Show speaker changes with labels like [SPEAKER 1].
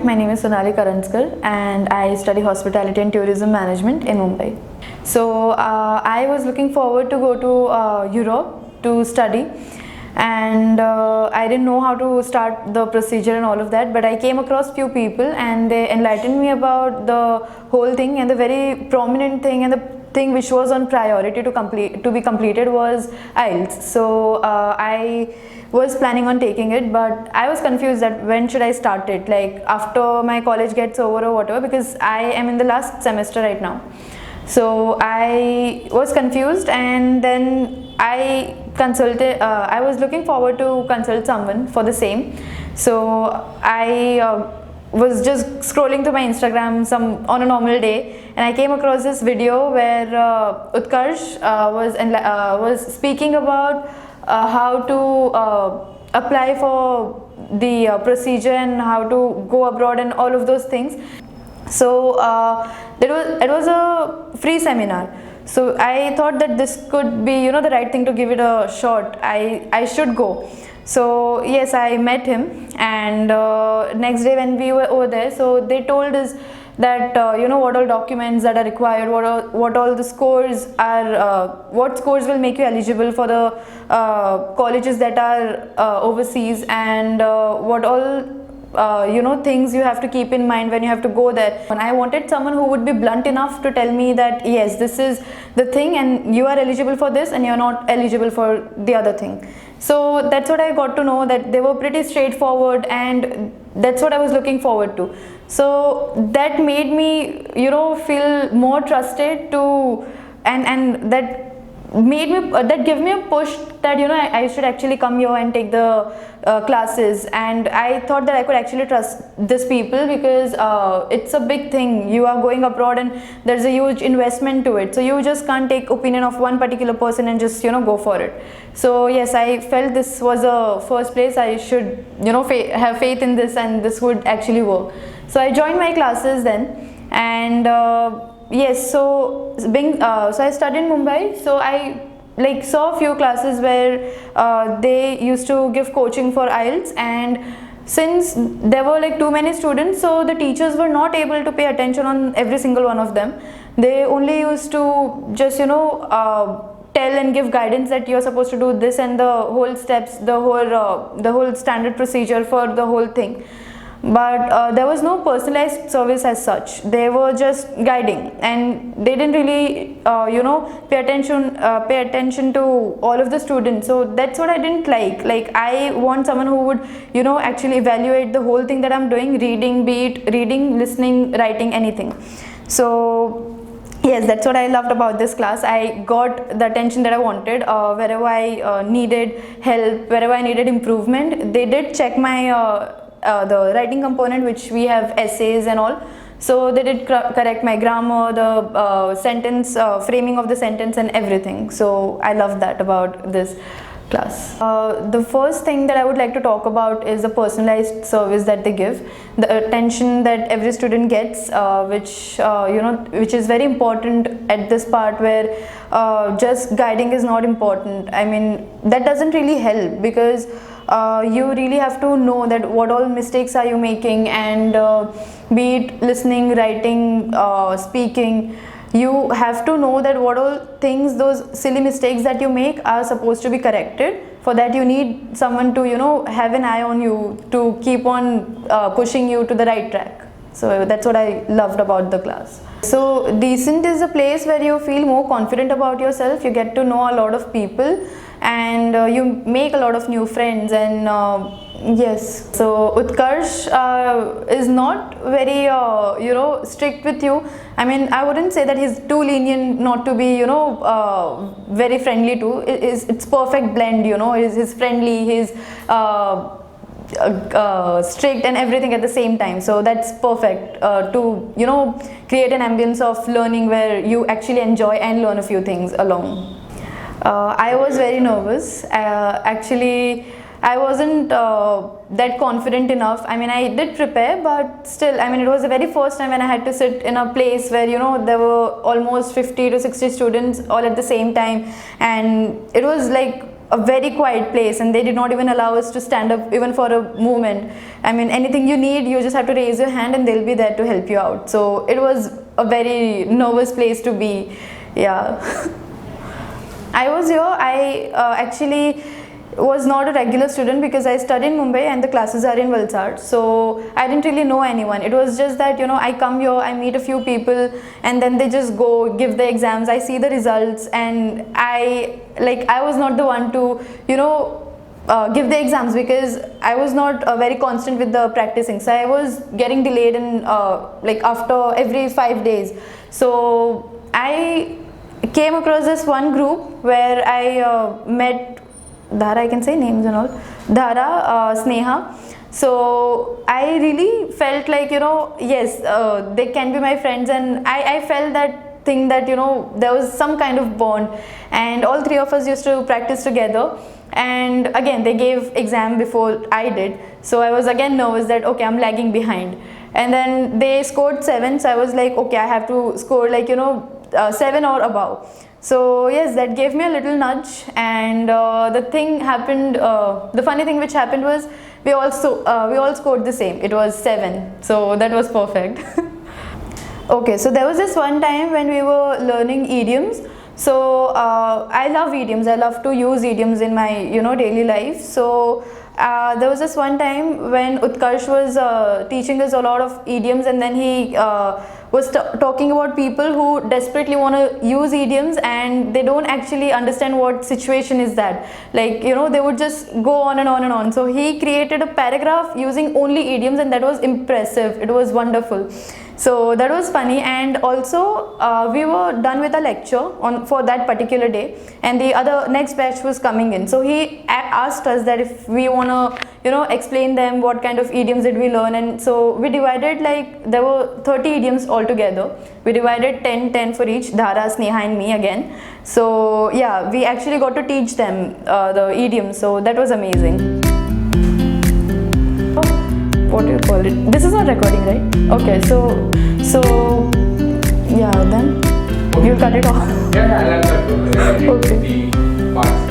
[SPEAKER 1] my name is Sonali Karanskar and I study Hospitality and Tourism Management in Mumbai. So I was looking forward to go to Europe to study, and I didn't know how to start the procedure and all of that, but I came across few people and they enlightened me about the whole thing, and the very prominent thing and the thing which was on priority to be completed was IELTS. So I was planning on taking it, but I was confused that when should I start it, like after my college gets over or whatever, because I am in the last semester right now. So I was confused, and then I consulted, I was looking forward to consult someone for the same. So I was just scrolling through my Instagram on a normal day, and I came across this video where Utkarsh was speaking about how to apply for the procedure and how to go abroad and all of those things. So it was a free seminar. So I thought that this could be, the right thing to give it a shot. I should go. So yes, I met him, and next day when we were over there, so they told us that what all documents that are required, what all the scores are, what scores will make you eligible for the colleges that are overseas, and what all things you have to keep in mind when you have to go there. And I wanted someone who would be blunt enough to tell me that yes, this is the thing and you are eligible for this and you're not eligible for the other thing. So that's what I got to know, that they were pretty straightforward, and that's what I was looking forward to. So that made me feel more trusted to, and that made me that gave me a push that I should actually come here and take the classes. And I thought that I could actually trust these people, because it's a big thing. You are going abroad and there's a huge investment to it, so you just can't take opinion of one particular person and just go for it. So yes, I felt this was a first place I should have faith in this, and this would actually work. So I joined my classes then, and yes, so so I studied in Mumbai. So I saw a few classes where they used to give coaching for IELTS, and since there were too many students, so the teachers were not able to pay attention on every single one of them. They only used to just tell and give guidance that you're supposed to do this and the whole steps, the whole standard procedure for the whole thing. But there was no personalized service as such. They were just guiding, and they didn't really pay attention to all of the students. So that's what I didn't like I want someone who would actually evaluate the whole thing that I'm doing, reading, be it reading, listening, writing, anything. So yes, that's what I loved about this class. I got the attention that I wanted. Wherever I needed help, wherever I needed improvement, they did check my the writing component, which we have essays and all. So they did correct my grammar, the sentence, framing of the sentence and everything. So I love that about this class. The first thing that I would like to talk about is the personalized service that they give, the attention that every student gets, which is very important at this part, where just guiding is not important. I mean, that doesn't really help, because you really have to know that what all mistakes are you making, and be it listening, writing, speaking, you have to know that what all things, those silly mistakes that you make, are supposed to be corrected. For that you need someone to have an eye on you, to keep on pushing you to the right track. So that's what I loved about the class. So Decent is a place where you feel more confident about yourself. You get to know a lot of people, and you make a lot of new friends. And yes, so Utkarsh is not very strict with you. I mean, I wouldn't say that he's too lenient not to be very friendly too. It's perfect blend. He's friendly, he's strict and everything at the same time. So that's perfect to create an ambience of learning where you actually enjoy and learn a few things along. I was very nervous. Actually, I wasn't that confident enough. I mean, I did prepare, but still, I mean, it was the very first time when I had to sit in a place where there were almost 50 to 60 students all at the same time, and it was a very quiet place, and they did not even allow us to stand up even for a moment. I mean, anything you need, you just have to raise your hand and they'll be there to help you out. So it was a very nervous place to be. Yeah. I was here, I actually was not a regular student because I study in Mumbai and the classes are in Valsad. So I didn't really know anyone. It was just that, I come here, I meet a few people, and then they just go give the exams. I see the results, and I was not the one to, give the exams because I was not very constant with the practicing. So I was getting delayed in after every 5 days. So I came across this one group where I met Dhara, I can say names and all, Dhara, Sneha. So I really felt like, yes, they can be my friends, and I felt that thing that, there was some kind of bond, and all three of us used to practice together. And again, they gave exam before I did, so I was again nervous that okay, I'm lagging behind. And then they scored 7, so I was like, okay, I have to score 7 or above. So yes, that gave me a little nudge, and the thing happened, the funny thing which happened was we all scored the same. It was 7, so that was perfect. Okay, so there was this one time when we were learning idioms. So I love idioms. I love to use idioms in my daily life. So there was this one time when Utkarsh was teaching us a lot of idioms, and then he was talking about people who desperately want to use idioms and they don't actually understand what situation is that. They would just go on and on and on. So he created a paragraph using only idioms, and that was impressive. It was wonderful. So that was funny. And also we were done with a lecture for that particular day, and the next batch was coming in. So he asked us that if we want to explain them what kind of idioms did we learn. And so we divided, there were 30 idioms altogether. We divided 10 for each, Dhara, Sneha and me again. So yeah, we actually got to teach them the idioms. So that was amazing. What do you call it? This is not recording, right? Okay, so yeah, then you'll cut it off.
[SPEAKER 2] Yeah, I'll cut it.
[SPEAKER 1] Okay.
[SPEAKER 2] The parts.